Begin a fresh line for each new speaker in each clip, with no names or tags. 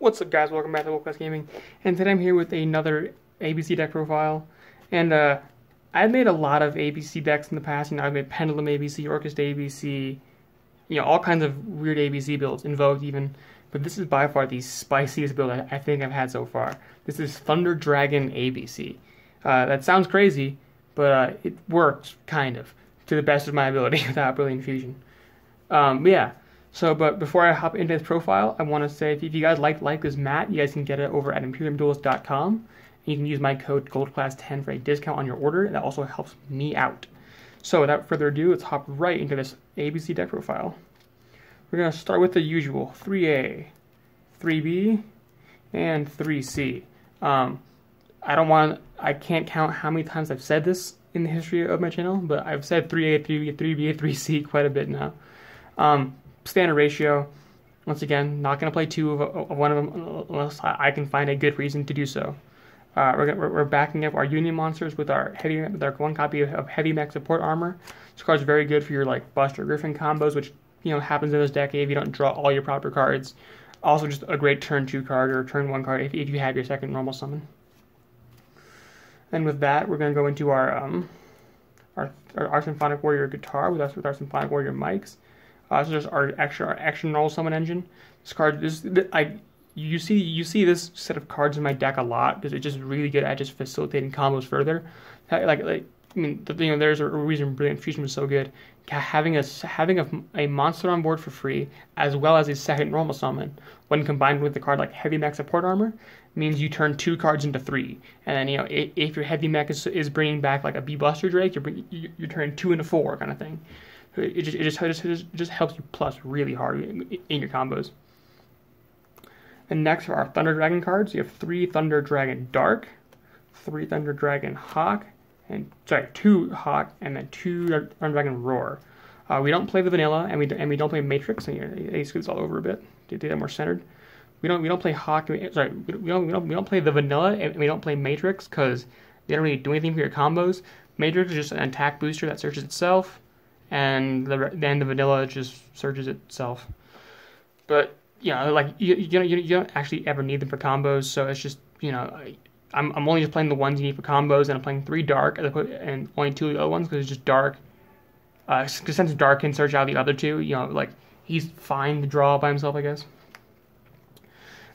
What's up, guys? Welcome back to GoldClassGaming, and today I'm here with another ABC deck profile. And I've made a lot of ABC decks in the past. I've made Pendulum ABC, Orchestra ABC, all kinds of weird ABC builds, Invoked even. But this is by far the spiciest build I think I've had so far. This is Thunder Dragon ABC. That sounds crazy, but it works kind of to the best of my ability without Brilliant Fusion. But before I hop into this profile, I want to say if you guys like this mat, you guys can get it over at ImperiumDuelist.com. And you can use my code GoldClass10 for a discount on your order. That also helps me out. So without further ado, let's hop right into this ABC deck profile. We're going to start with the usual 3A, 3B, and 3C. I can't count how many times I've said this in the history of my channel, but I've said 3A, 3B, 3B, 3C quite a bit now. Standard ratio. Once again, not going to play two of one of them unless I can find a good reason to do so. We're backing up our Union monsters with our one copy of Heavy Mech Support Armor. This card's very good for your Buster Griffin combos, which happens in this deck if you don't draw all your proper cards. Also, just a great turn 2 card or turn 1 card if you have your second normal summon. And with that, we're going to go into our Symphonic Warrior guitar with our Symphonic Warrior mics. This is our extra normal summon engine. This card, you see this set of cards in my deck a lot because it's just really good at just facilitating combos further. There's a reason Brilliant Fusion was so good. Having a monster on board for free, as well as a second normal summon, when combined with the card like Heavy Mech Support Armor, means you turn 2 cards into 3. And then if your Heavy Mech is bringing back like a B Buster Drake, you're turning 2 into 4 kind of thing. It just helps you plus really hard in your combos. And next for our Thunder Dragon cards, you have 3 Thunder Dragon Dark, 3 Thunder Dragon Hawk, and 2 Hawk, and then 2 Thunder Dragon Roar. We don't play the vanilla, and we don't play Matrix. And they scoot this all over a bit to do that more centered. We don't play Hawk. We don't play the vanilla, and we don't play Matrix because they don't really do anything for your combos. Matrix is just an attack booster that searches itself, and then the vanilla just searches itself. But you don't actually ever need them for combos. So it's just I'm only just playing the ones you need for combos, and I'm playing 3 dark and only 2 of the other ones because it's just dark. Since dark can search out the other 2, he's fine to draw by himself, I guess.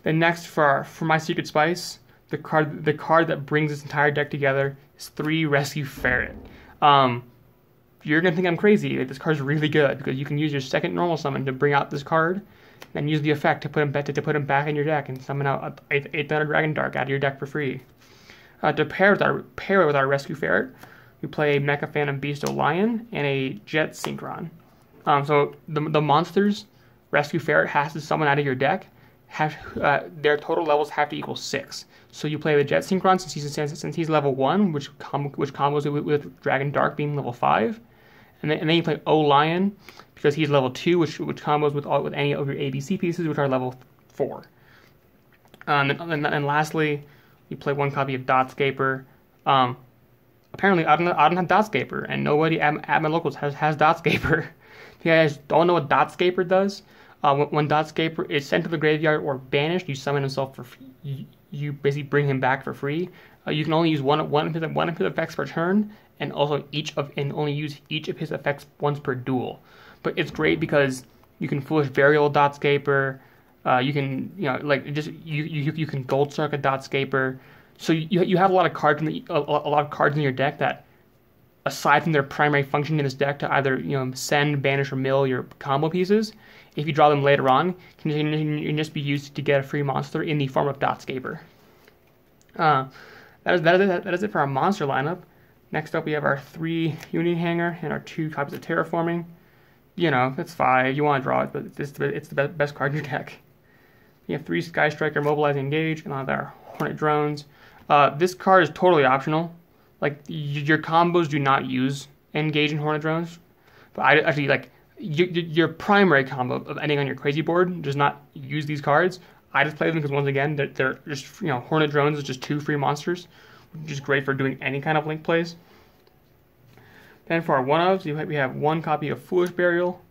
Then next for my Secret Spice, the card that brings this entire deck together is 3 Rescue Ferret. You're gonna think I'm crazy. This card's really good because you can use your second normal summon to bring out this card, and use the effect to put him back in your deck and summon out a Thunder Dragon Dark out of your deck for free. To pair it with our Rescue Ferret, we play a Mecha Phantom Beasto Lion and a Jet Synchron. So the monsters Rescue Ferret has to summon out of your deck their total levels have to equal 6. So you play the Jet Synchron since he's level 1, which combos with Dragon Dark being level 5. And then you play O Lion because he's level 2, which combos with any of your ABC pieces, which are level 4. And lastly, you play 1 copy of Dotscaper. Apparently, I don't have Dotscaper, and nobody at my locals has Dotscaper. If you guys don't know what Dotscaper does, when Dotscaper is sent to the graveyard or banished, you summon himself for free. You basically bring him back for free. You can only use one of his effects per turn, and also only use each of his effects once per duel. But it's great because you can Foolish Burial Dotscaper. You can you can Gold Suck a Dotscaper. So you have a lot of cards in your deck that, aside from their primary function in this deck to either send, banish, or mill your combo pieces, if you draw them later on, can just be used to get a free monster in the form of Dotscaper. That is it for our monster lineup. Next up, we have our 3 Union Hanger and our 2 copies of Terraforming. That's fine. You want to draw it, but it's the best card in your deck. We have 3 Sky Striker, Mobilize, Engage, and our Hornet Drones. This card is totally optional. Your combos do not use Engage and Hornet Drones, but I actually your primary combo of ending on your crazy board does not use these cards. I just play them because once again they're just Hornet Drones is just 2 free monsters, which is great for doing any kind of link plays. Then for our one-ofs, we have 1 copy of Foolish Burial,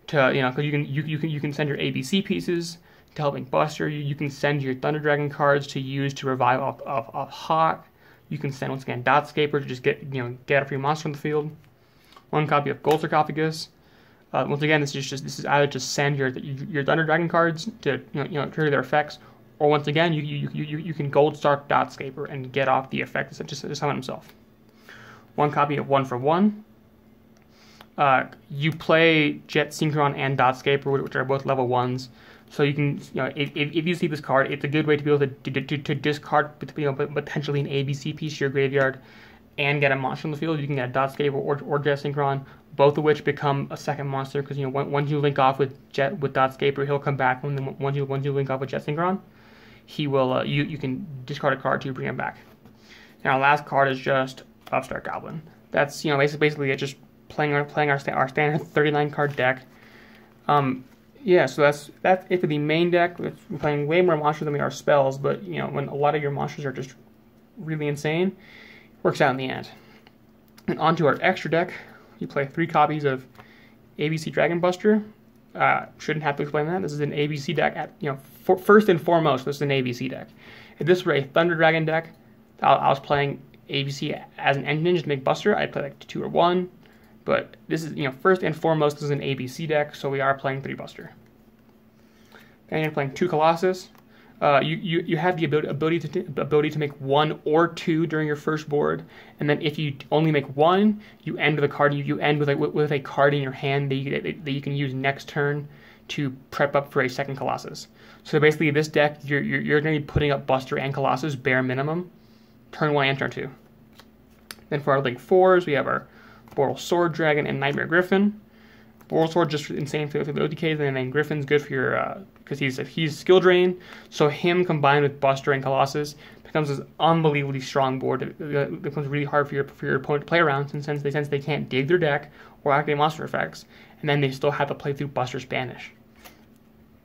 to because you can send your ABC pieces to helping Buster. You can send your Thunder Dragon cards to use to revive off Hawk. You can send once again Dotscaper to just get a free monster on the field. One copy of Gold Sarcophagus. Once again, this is either to send your Thunder Dragon cards to trigger their effects, or once again you can Gold Star Dotscaper and get off the effect to summon himself. One copy of 1-for-1. You play Jet Synchron and Dotscaper, which are both level 1s. So you can, if you see this card, it's a good way to be able to discard potentially an ABC piece to your graveyard and get a monster on the field. You can get a Dotscaper or Jet Synchron, both of which become a second monster because once you link off with Dotscaper, he'll come back. And then once you link off with Jet Synchron, he will you can discard a card to bring him back. And our last card is just Upstart Goblin. That's basically it's just playing our standard 39 card deck. Yeah, so that's it for the main deck. We're playing way more monsters than we are spells, but when a lot of your monsters are just really insane, it works out in the end. And onto our extra deck, you play 3 copies of ABC Dragon Buster. Shouldn't have to explain that. This is an ABC deck. First and foremost, this is an ABC deck. If this were a Thunder Dragon deck, I was playing ABC as an engine just to make Buster, I'd play like 2 or 1. But this is, first and foremost, this is an ABC deck, so we are playing 3 Buster. Then you're playing 2 Colossus. You have the ability to make 1 or 2 during your first board, and then if you only make 1, you end with a card. You end with a card in your hand that you can use next turn to prep up for a second Colossus. So basically, this deck you're going to be putting up Buster and Colossus bare minimum, turn 1 and turn 2. Then for our Link 4s, we have our Boral Sword Dragon and Nightmare Griffin. Boral Sword just insane for the OTKs, and then Griffin's good for your because he's skill drain. So him combined with Buster and Colossus becomes this unbelievably strong board. It becomes really hard for your opponent to play around since they can't dig their deck or activate monster effects, and then they still have to play through Buster Spanish.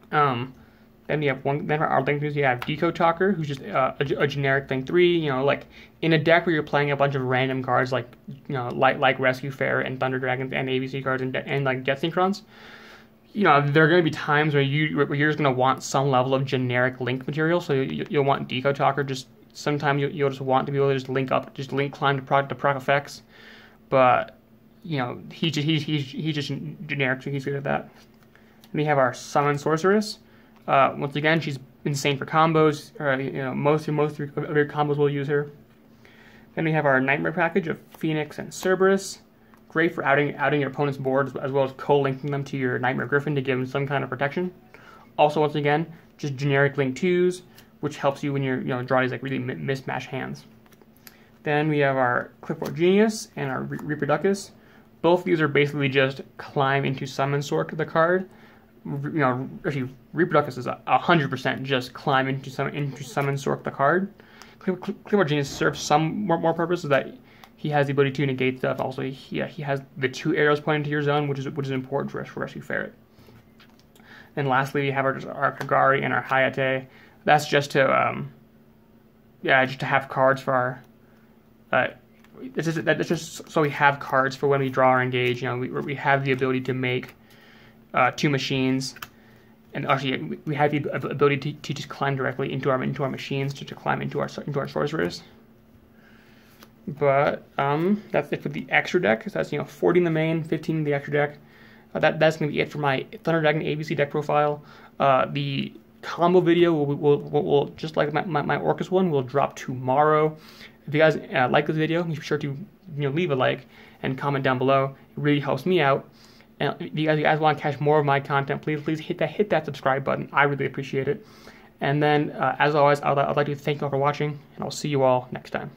Then we have our Link 3s, you have Decode Talker, who's just a generic Link 3. Like in a deck where you're playing a bunch of random cards like Rescue Fair and Thunder Dragons and ABC cards and like Jet Synchrons. There are going to be times where you're just going to want some level of generic Link material. So you'll want Decode Talker. Just sometimes you'll just want to be able to just link climb to proc effects. But he's just generic, so he's good at that. And we have our Summon Sorceress. Once again, she's insane for combos. Most of your combos will use her. Then we have our Nightmare package of Phoenix and Cerberus. Great for outing your opponent's board, as well as co-linking them to your Nightmare Griffin to give them some kind of protection. Also, once again, just generic Link 2s, which helps you when you're drawing these like really mismatched hands. Then we have our Clipboard Genius and our Reproductus. Both of these are basically just climb into Summon Sort the card. Actually, Reproductus is 100% just climb into Summon Sort the card. Clipboard Genius serves some more purpose, so that he has the ability to negate stuff. Also, he has the 2 arrows pointing to your zone, which is important for Rescue Ferret. And lastly, we have our Kagari and our Hayate. That's just to just to have cards for our. That's just so we have cards for when we draw or engage. We have the ability to make 2 machines, and actually we have the ability to just climb directly into our machines to climb into our sorcerers. But that's it for the extra deck. So that's 40 in the main, 15 in the extra deck. That's going to be it for my Thunder Dragon ABC deck profile. The combo video will just like my Orcus one will drop tomorrow. If you guys like this video, be sure to leave a like and comment down below. It really helps me out. And if you guys want to catch more of my content, please hit that subscribe button. I really appreciate it. And then, as always, I'd like to thank you all for watching, and I'll see you all next time.